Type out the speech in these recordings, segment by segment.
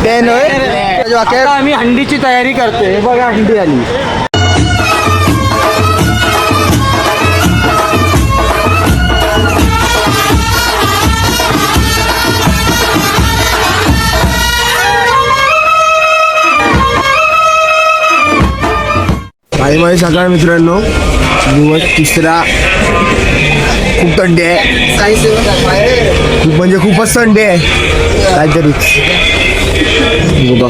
बिबट्यान होय. आम्ही हंडीची तयारी करतोय. हे बघा हंडी आली. काही माझी सकाळ मित्रांनो, दिवस तिसरा. खूप थंडी आहे, खूप म्हणजे खूपच थंडी आहे काहीतरीच. बघा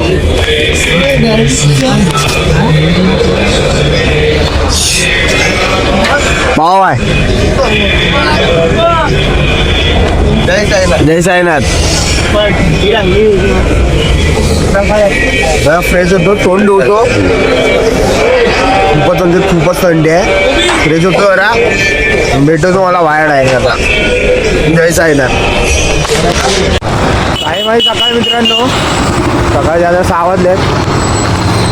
भाव आहे. जय साईनाथ. फ्रेश होतो, तोंड धुतो. खूपच म्हणजे खूपच थंडी आहे. फ्रेश होतो जरा, भेटतो तुम्हाला बाहेर आहे आता. जय साईनाथ. काही माहिती सकाळ मित्रांनो, सकाळी आता 6 वाजलेत.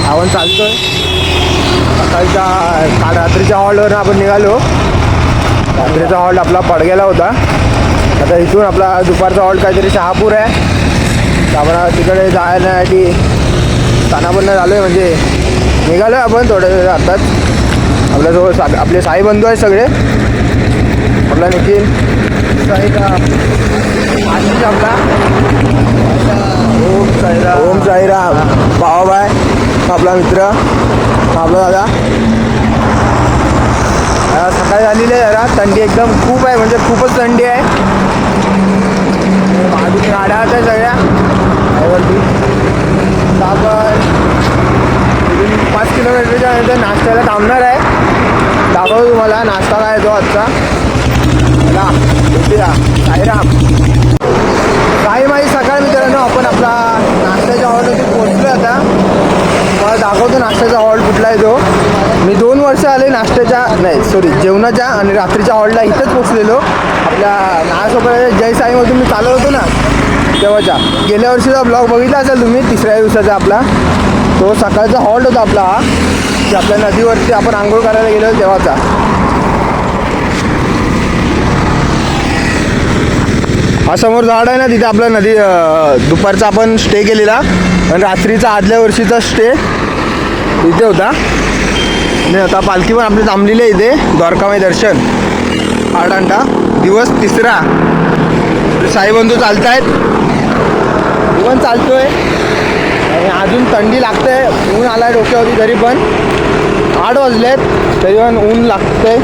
आपण चालतोय सकाळच्या काल रात्रीच्या हॉलवर आपण निघालो. रात्रीचा हॉल्ट आपला पडगेला होता. आता इथून आपला दुपारचा हॉल्ट काहीतरी शहापूर आहे. आपण तिकडे जाण्यासाठी स्थानापन्न झालो आहे, म्हणजे निघालो आहे आपण थोड्या वेळ आताच. आपल्याजवळ आपले साई बंधू आहेत सगळे. आपला निखिल आशिष, आपला ओम साईराम, भावाबाई, आपला मित्र, आपला दादा. सकाळी झालेली आहे जरा थंडी एकदम खूप आहे, म्हणजे खूपच थंडी आहे. बाजूला गाड्या आहेत सगळ्या. आपण 5 किलोमीटरच्या नंतर नाश्त्याला थांबणार आहे. दाखवतो तुम्हाला नाश्ता काय तो आजचा. साईराम. काही माहिती सकाळ मित्रांनो, आपण आपला नाश्त्याच्या हॉलवरती पोहोचलो. आता मला दाखवतो नाश्त्याचा हॉल कुठला आहे तो. मी 2 वर्ष आले नाश्त्याच्या जेवणाच्या आणि रात्रीच्या हॉलला इथंच पोचलेलो. आपल्या नावासोबत जय साईमधून मी चालत होतो ना तेव्हाच्या. गेल्या वर्षीचा ब्लॉग बघितला असेल तुम्ही, 3ऱ्या दिवसाचा आपला. तो सकाळचा हॉल्ट होता आपला हा, की आपल्या नदीवरती आपण आंघोळ करायला गेलो तेव्हाचा. हा समोर झाड आहे ना, तिथे आपला नदी दुपारचा आपण स्टे केलेला आणि रात्रीचा आदल्या वर्षीचा स्टे इथे होता. आणि आता पालखी पण आपली थांबलेली आहे इथे. द्वारकामाई दर्शन आडांडा, दिवस 3रा. साईबंधू चालत आहेत, मी पण चालतोय. आणि अजून थंडी लागते. ऊन आला आहे डोक्यावरती, तरी पण 8 वाजलेत तरी पण ऊन लागतंय.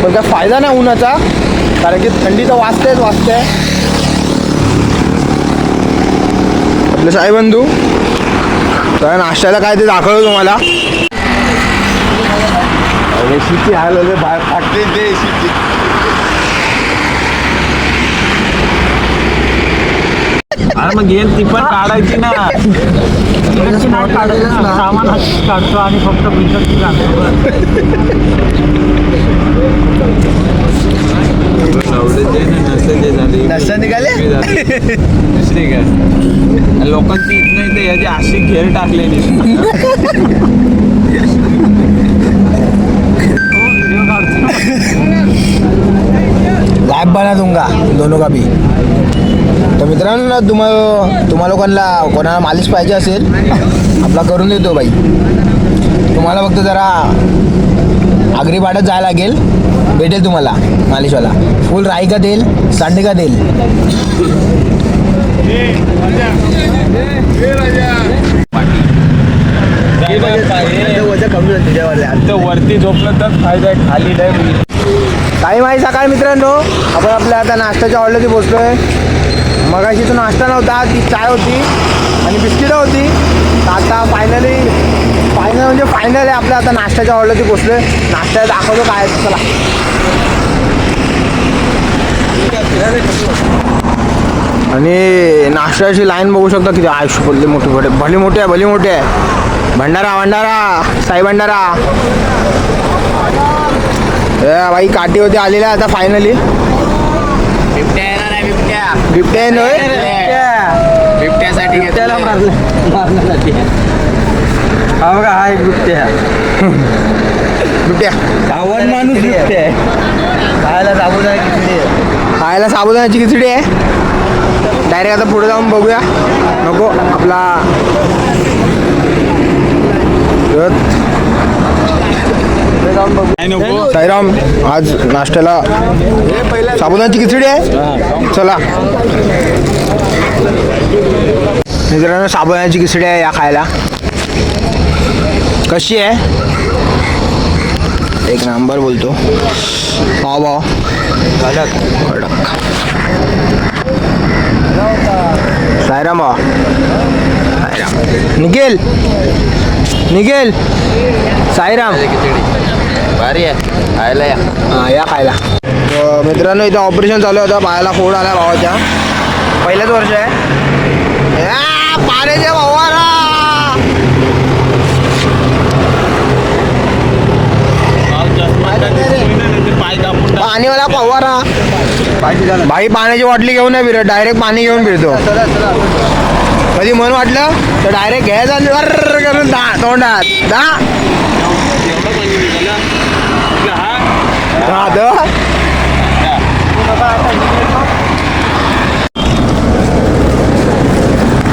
पण काय फायदा नाही उन्हाचा, कारण की थंडी तर वाजते. आपले साईबंधू तर नाश्त्याला काय ते दाखवलं तुम्हाला. एसीची हाल होते, बाहेर फाटते ते एसीची. अरे मग गेम ती पण काढायची ना. सामान काढतो आणि फक्त पिंजरची काढतो. नशा निघाले दुसरी काय लोकांची नाही ते याची अशी घेर टाकलेली. गायब बना दूंगा दोनों का भी. तर मित्रांनो, तुम्हा लोकांना कोणाला मालिश पाहिजे असेल आपला करून देतो बाई. तुम्हाला फक्त जरा आगरी पाड्यात जायला लागेल, भेटेल तुम्हाला मालिशवाला. फुल राई का तेल, सांडे का तेल. वरती झोपलं तर फायदा आहे, खाली नाही. काही माहिती सकाळ मित्रांनो, आपण आपल्या आता नाश्त्याच्या हॉलवरती पोचलोय. मगाशी तो नाश्ता नव्हता, ती चाय होती आणि बिस्किटं होती. आता फायनल म्हणजे फायनल आहे आपल्या आता नाश्त्याच्या हॉलवरती पोचलोय. नाश्त्याला दाखवतो काय आहे. चला. आणि नाश्त्याची लाईन बघू शकता किती आयुष्य भली मोठी आहे. भंडारा साई भंडारा. बाई काठी होती आलेला आता फायनली. बिबट्या होय. बिबट्याला मारण्यासाठी हा बघा, हा एक बिबट्या. बिबट्या गावात माणूस बिबट्या आहे. खायला साबुदाण्याची खिचडी आहे. डायरेक्ट आता पुढे जाऊन बघूया. नको आपला काय नको साईराम आज नाश्त्याला साबुदाण्याची खिचडी आहे. चला मित्रांनो, साबुदाण्याची खिचडी आहे या खायला. कशी आहे? एक नंबर बोलतो. भाव कडक कडक. साईराम भाव साईराम. निखिल निखिल साईराम भारी आहे खायला या. हां या खायला. मित्रांनो, इथं ऑपरेशन चालू होतं. पायाला फोड आला भावाच्या. पहिलंच वर्ष आहे. पाण्याचे भावाला पाय कापून पाणीवाला फवारा. बाई पाण्याची बाटली घेऊन नाही फिरत, डायरेक्ट पाणी घेऊन फिरतो. कधी मन वाटलं तर डायरेक्ट घ्यायचं अर्र करून तोंडात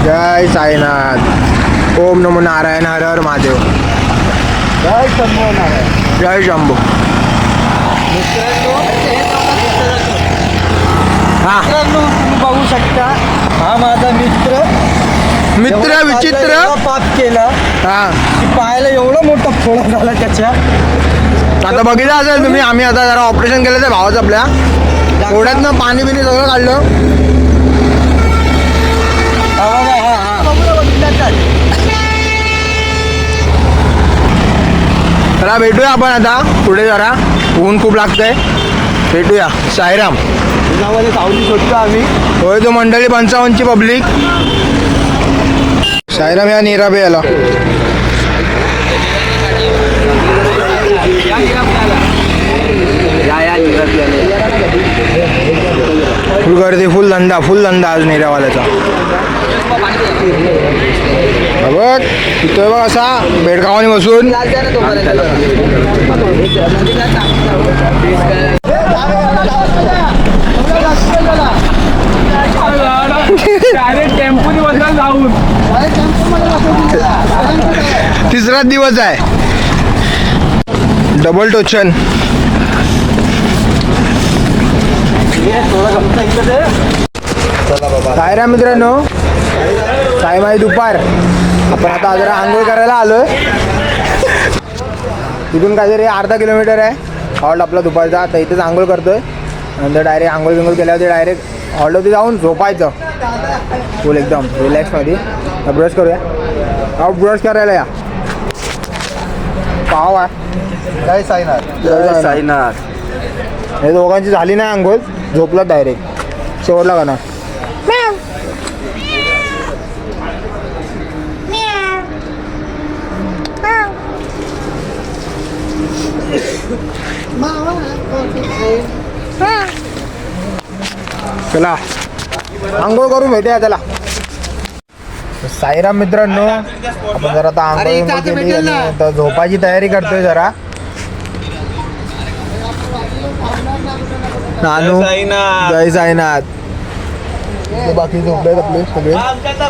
जय साईनाथ. ओम नमो नारायण. हर हर महादेव. जय शंभो नारायण. जय शंभो. हा तुम्ही बघू शकता, हा माझा मित्र विचित्र. पाप केला हा की पायाला एवढा मोठा फोडा झाला त्याच्या. आता बघितलं असेल तुम्ही, आम्ही आता जरा ऑपरेशन केलं त्या भावाचं आपल्या. थोड्यातनं पाणी बिणी सगळं काढलं. चला भेटूया आपण आता पुढे. जरा ऊन खूप लागतंय. भेटूया. साईराम. उन्हामध्ये सावली शोधतो आम्ही. होय तो मंडळी 55ची पब्लिक. साईराम या नीराबे याला. फुल गर्दी, फुल धंदा आज नीरावाल्याचा. बघ तिथं बघ असा बेडगावाने बसून. टेम्पोनी बसला जाऊन. तिसराच दिवस आहे. डबल टोचन. सायरा मित्रांनो, साईमाई दुपार. आपण आता जरा आंघोळ करायला आलोय. तिथून काहीतरी अर्धा किलोमीटर आहे हॉल्ट आपला दुपारचा. आता इथेच आंघोळ करतोय. नंतर डायरेक्ट आंघोळ बिंघोळ केल्यावरती डायरेक्ट हॉल्टवरती जाऊन झोपायचं फुल एकदम रिलॅक्समध्ये. ब्रश करूया. अहो ब्रश करायला या. पाव आहे. जय साईनाथ. जय साईनाथ. हे दोघांची झाली नाही आंघोळ, झोपला डायरेक्ट. शेवटला का ना चला आंघोळ करून भेटूया त्याला. साईराम मित्रांनो, आपण जरा आता आंघोळ केली आणि आता झोपायची तयारी करतोय जरा. नानू जय साईनाथ. बाकी झोपलेत आपले सगळे.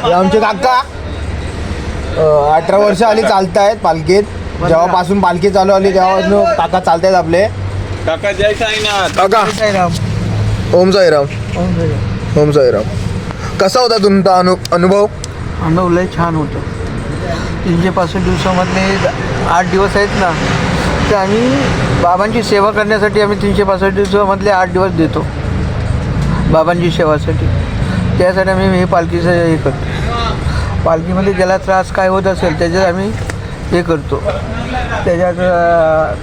हे आमचे काका 18 वर्ष आली चालतायत पालखीत. जेव्हापासून पालखी चालू आली तेव्हापासून काका चालतायत आपले. काका जय साईनाथ. काका साईराम. ओम साईराम. ओम साईराम. कसा होता तुमचा अनुभव? अनुभव लय छान होतं. 365 दिवसामधले 8 दिवस आहेत ना, ते आम्ही बाबांची सेवा करण्यासाठी आम्ही 365 दिवसामधले 8 दिवस देतो बाबांची सेवासाठी. त्यासाठी आम्ही हे पालखीचं हे करतो. पालखीमध्ये ज्याला त्रास काय होत असेल त्याच्यात आम्ही हे करतो. त्याच्यात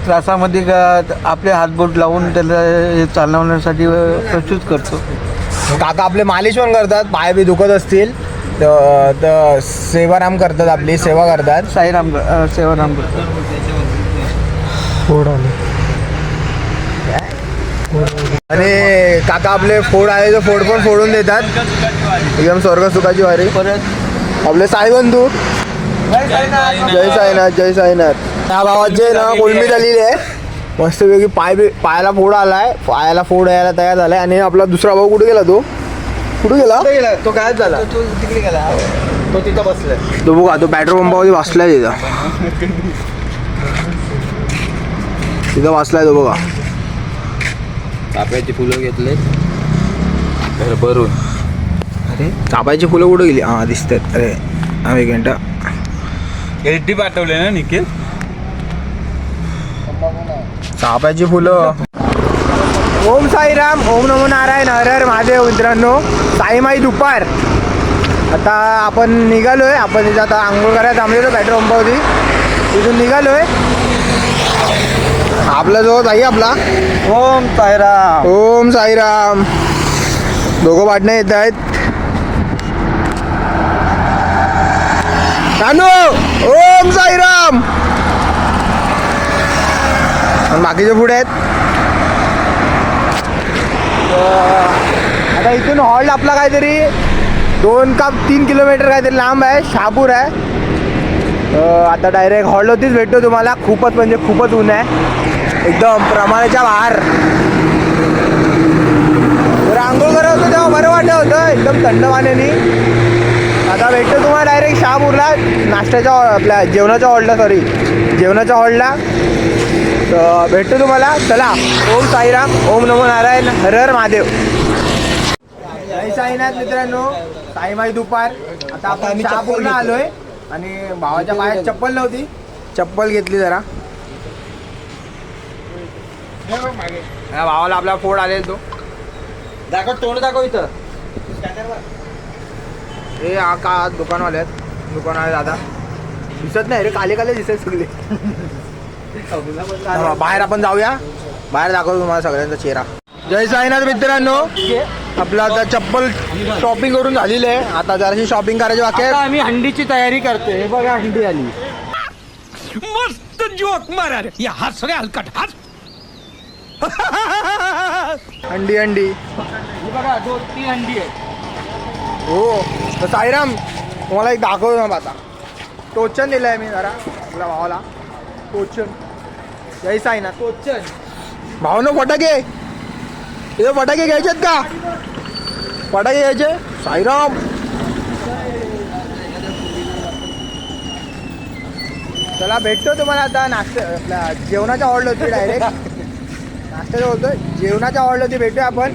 त्रासामध्ये आपले हातबोट लावून त्याला हे चालवण्यासाठी प्रस्तुत करतो. काका आपले मालिश पण करतात. पाय बी दुखत असतील तर सेवाराम करतात, आपली सेवा करतात. साईराम सेवाराम करतो. आणि काका आपले फोड आहे तो फोड पण फोडून देतात. एकदम स्वर्ग सुखाची वारी. परत आपले साईबंधू जय साईनाथ. जय साईनाथ. त्या भावाचे ना कोलमी झालेली आहे मस्तपैकी. पायाला फोड आलाय. पायाला फोड यायला तयार झालाय. आणि आपला दुसरा भाऊ कुठे गेला तो? कुठे गेला तो गायब झाला तो तिकडे गेला तो तिथं बसलाय तो बघा तो पेट्रोल पंपामध्ये बसलाय तिथं तिथं बसलाय तो बघा. चाफ्याची फुलं घेतले भरून. अरे चापायची फुलं कुठे गेली? हा दिसतात. अरे हा एक मिनिट. एचडी पाठवले ना निखिल. चापायची फुलं. ओम साईराम, ओम नमो नारायण, हर हर महादेव. मित्रांनो साईमाई दुपार. आता आपण निघालोय. आपण इथं आता आंघोळ करायला थांबलेलो पेट्रोल पंपावरती. तिथून निघालोय. आपला जो ताई आपला ओम साईराम. ओम साईराम. दोघं पाटणे येत आहेत. नानू ओम साईराम. आणि बाकीचे पुढे आहेत. आता इथून हॉल्ट आपला काहीतरी 2 का 3 किलोमीटर काहीतरी लांब आहे. शहापूर आहे. आता डायरेक्ट हॉल्टवरतीच भेटतो तुम्हाला. खूपच म्हणजे खूपच ऊन आहे एकदम प्रमाणाच्या बाहेर. तर आंघोळ करत होतो तेव्हा बरं वाटत होतं एकदम थंड पाण्याने. आता भेटतो तुम्हाला डायरेक्ट शहापूरला नाश्त्याच्या आपल्या जेवणाच्या हॉल्टला. सॉरी जेवणाच्या हॉल्टला. तर भेटतो तुम्हाला. चला ओम साईराम, ओम नमो नारायण, हर हर महादेव. जय साईनाथ. मित्रांनो साईमाई दुपार. आता आपण शहापूरला आलोय आणि भावाच्या पायात चप्पल नव्हती. चप्पल घेतली जरा. या भावाला आपला फोड आलेला तो. दाखव तोंड दाखव इथं. हे हा का दुकानवाले आहेत. दुकानवाले दादा दिसत नाही रे. काले काले दिसत सगळे. बाहेर आपण जाऊया. बाहेर दाखवतो तुम्हाला सगळ्यांचा चेहरा. जय साईनाथ. मित्रांनो आपलं आता चप्पल शॉपिंग करून झालेली आहे. आता जराशी शॉपिंग करायची बाकी आहे. आम्ही हंडीची तयारी करतोय. हे बघा हंडी आली. मस्त जोक मारा रे या हात सगळे हलकट हात. अंडी अंडी. हे बघा 2-3 हंडी आहे. हो तर साईराम तुम्हाला एक दाखवतो ना आता. टोचन दिलं आहे मी जरा आपल्या भावाला. टोचन. जय साईनाथ. टोचन. भावनं फटाके. हे फटाके घ्यायचेत का? फटाके घ्यायचे. साईराम. चला भेटतो तुम्हाला आता नाश्ता आपल्या जेवणाच्या ऑर्डर होती डायरेक्ट. नाश्त्याचं बोलतोय जेवणाच्या ऑर्डर होती. भेटूया आपण.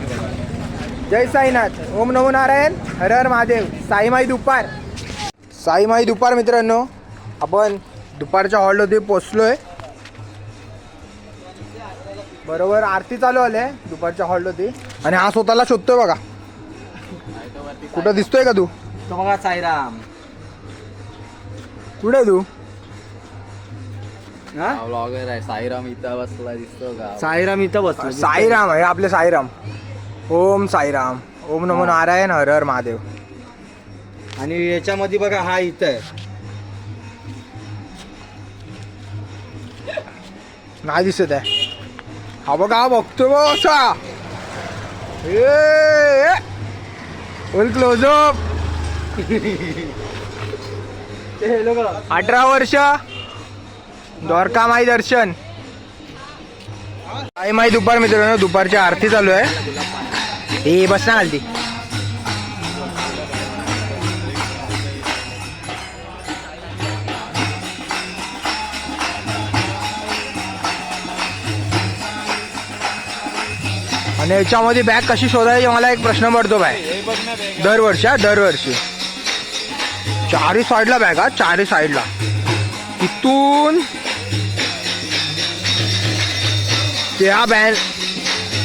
जय साईनाथ, ओम नमो नारायण, हर हर महादेव. साईमाई दुपार. साईमाई दुपार. मित्रांनो आपण दुपारच्या हॉलवरती पोचलोय. बरोबर आरती चालू आले दुपारच्या हॉलवरती. आणि हा स्वतःला शोधतोय बघा. कुठं दिसतोय का तू? तो बघा साईराम. कुठे आहे तू? ब्लॉगर आहे. साईराम इथं बसला दिसतो का? साईराम इथं बसला. साईराम आहे आपले साईराम. ओम साईराम, ओम नमो नारायण, हर हर महादेव. आणि याच्यामध्ये बघा हा इथं आहे. नाही दिसत आहे. हा बघा हा बघतोय बघ असा. फुल क्लोजअप. 18 वर्ष. द्वारका माई दर्शन. आई माई दुपार. मित्रांनो दुपारची आरती चालू आहे. हे बस ना आलती. आणि याच्यामध्ये बॅग कशी शोधायची मला एक प्रश्न पडतो बाय. दरवर्षी 4ही साईडला बॅग. हा 4ही साईडला. तिथून त्या बॅग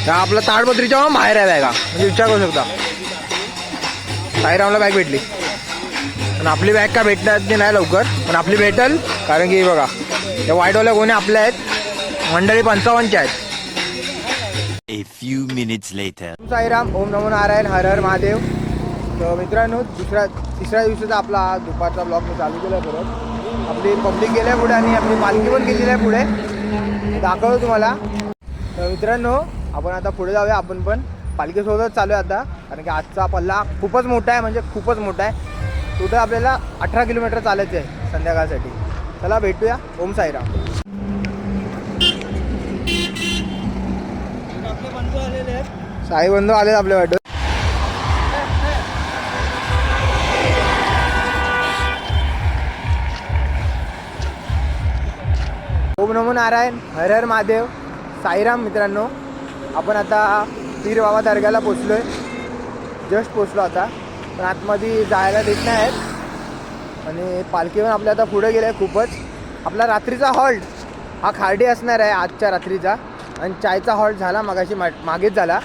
त्या आपला ताडपत्रीच्या बाहेर आहे बॅगा. म्हणजे विचार करू शकता. साईरामला बॅग भेटली पण आपली बॅग का भेटणार नाही लवकर. पण आपली भेटल कारण की बघा त्या व्हाईटवाल्या गोण्या आपल्या आहेत. मंडळी 55 आहेत. A few minutes later. Sairam, ओम नमो नारायण, हर हर महादेव. तर मित्रांनो तिसऱ्या दिवशीचा आपला हा दुपारचा ब्लॉग मी चालू केला परत. आपली पब्लिक गेल्या पुढे आणि आपली पालखी पण गेलेली आहे पुढे. दाखवतो तुम्हाला. तर मित्रांनो आपण आता पुढे जाऊया. आपण पण पालखीसोबतच चालू आहे आता. कारण की आजचा पल्ला खूपच मोठा आहे. म्हणजे खूपच मोठा आहे. टोटल आपल्याला 18 किलोमीटर चालायचं आहे संध्याकाळसाठी. चला भेटूया. ओम साईराम. साई बंधू आले आपल्या वाटत. नारायण, हर हर महादेव, साईराम मित्रांनो. आपण आता पीर बाबा दर्ग्याला पोचलो आहे. जस्ट पोचलो आता, पण आतमध्ये जायला देत नाही आहेत. आणि पालखीवर आपल्या आता पुढे गेलं आहे खूपच. आपला रात्रीचा हॉल्ट हा खार्डी असणार आहे आजच्या रात्रीचा. आणि चायचा हॉल्ट झाला मागाशी मागेच झाला.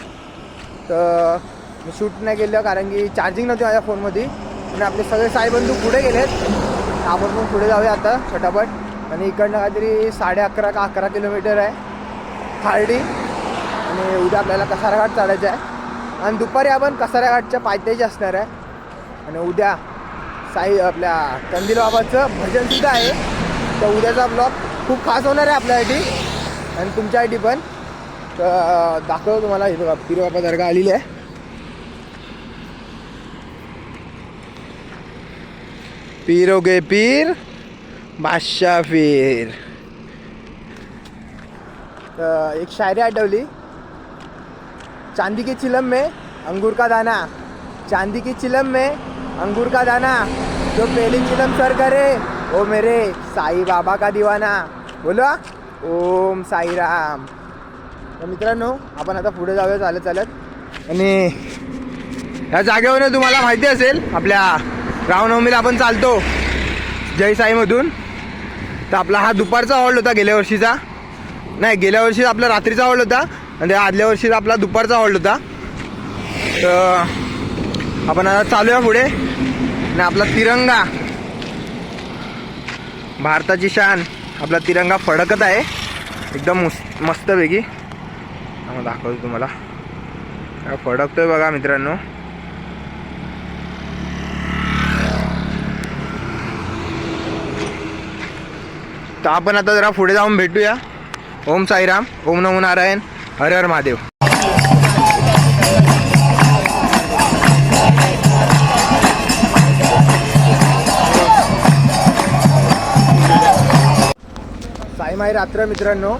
तर मी शूट नाही केलं कारण की चार्जिंग नव्हती माझ्या फोनमध्ये. आणि आपले सगळे साईबंधू पुढे गेलेत. आपण पण पुढे जाऊया आता फटाफट. आणि इकडनं काहीतरी 11.5 का 11 किलोमीटर आहे खार्डी. आणि उद्या आपल्याला कसारा घाट चढायचा आहे. आणि दुपारी आपण कसारा घाटच्या पायथ्याशी असणार आहे. आणि उद्या साई आपल्या कंदील बाबाचं भजनसुद्धा आहे. तर उद्याचा ब्लॉग खूप खास होणार आहे आपल्यासाठी आणि तुमच्यासाठी पण. तर दाखवतो तुम्हाला. हे बघा पीर बाबा दर्गा आलेली आहे. पीर गे पीर बादशाह पीर. तर एक शायरी आठवली. चांदी की चिलम में अंगूर का दाना, चांदी की चिलम में अंगूर का दाना, जो पहली चिलम सर करे ओ मेरे साई बाबा का दीवाना. बोलो ओम साईराम. तर मित्रांनो आपण आता पुढे जाऊया चालत चालत. आणि ह्या जागेवर तुम्हाला माहिती असेल आपल्या रामनवमीला आपण चालतो जय साईमधून. तर आपला हा दुपारचा हॉल्ट होता गेल्या वर्षीचा. नाही, गेल्या वर्षी आपला रात्रीचा हॉल्ट होता आणि त्या आदल्या वर्षीचा आपला दुपारचा हॉल्ट होता. तर आपण आता चालूया पुढे. आणि आपला तिरंगा, भारताची शान, आपला तिरंगा फडकत आहे एकदम मस्तपैकी. मग दाखवतो तुम्हाला. फडकतोय बघा मित्रांनो. तर आपण आता जरा पुढे जाऊन भेटूया. ओम साईराम, ओम नमो नारायण, हर हर महादेव. साईमाई रात्र मित्रांनो.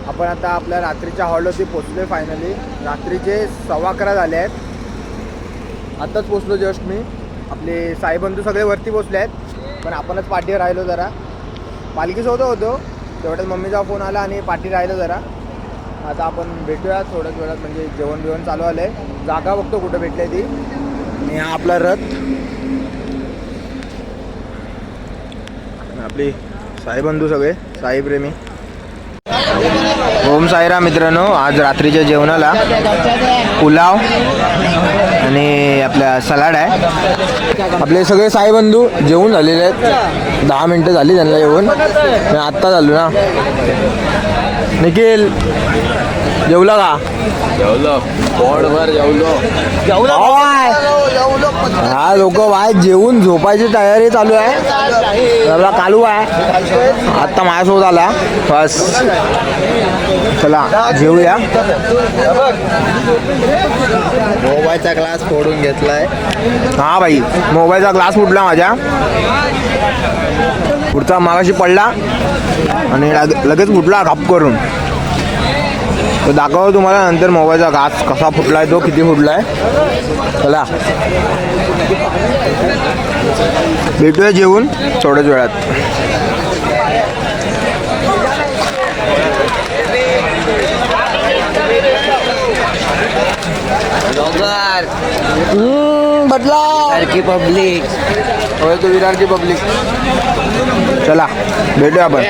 आपण आता आपल्या रात्रीच्या हॉलवरती पोचलोय फायनली. रात्रीचे 11:15 झाले आहेत. आत्ताच पोचलो जस्ट मी. आपले साईबंधू सगळे वरती पोचले आहेत, पण आपणच पाठीवर राहिलो जरा. पालखीसोबत होतो तेवढ्यात मम्मीचा फोन आला आणि पाठी राहिलं जरा. आता आपण भेटूया थोड्याच वेळात. म्हणजे जेवण बिवण चालू आलं आहे. जागा बघतो कुठं भेटली ती. आणि हा आपला रथ. आपली साईबंधू सगळे साईप्रेमी. ओम साईराम मित्रांनो. आज रात्रीच्या जेवणाला पुलाव आणि आपल्या सलाड आहे. आपले सगळे साईबंधू जेवून झालेले आहेत. 10 मिनटं झाली त्यांना जेवून. मी आत्ता झालो ना. निखिल जेवला का? जेवलो पोटभर जेवलो. हा लोक बाय जेवून झोपायची तयारी चालू आहे. आपला कालू आहे आत्ता माझ्यासोबत आला. बस चला जेवूया. मोबाईलचा ग्लास फोडून घेतलाय. हा भाई, मोबाईलचा ग्लास फुटला माझ्या. पुढचा मागाशी पडला आणि लगेच फुटला घाप करून. तो दाखवतो तुम्हाला नंतर मोबाईलचा ग्लास कसा फुटलाय, तो किती फुटलाय. चला भेटूया जेवून थोड्याच वेळात. बदला की पब्लिक होय, तो विरार की पब्लिक. चला भेटूया आपण.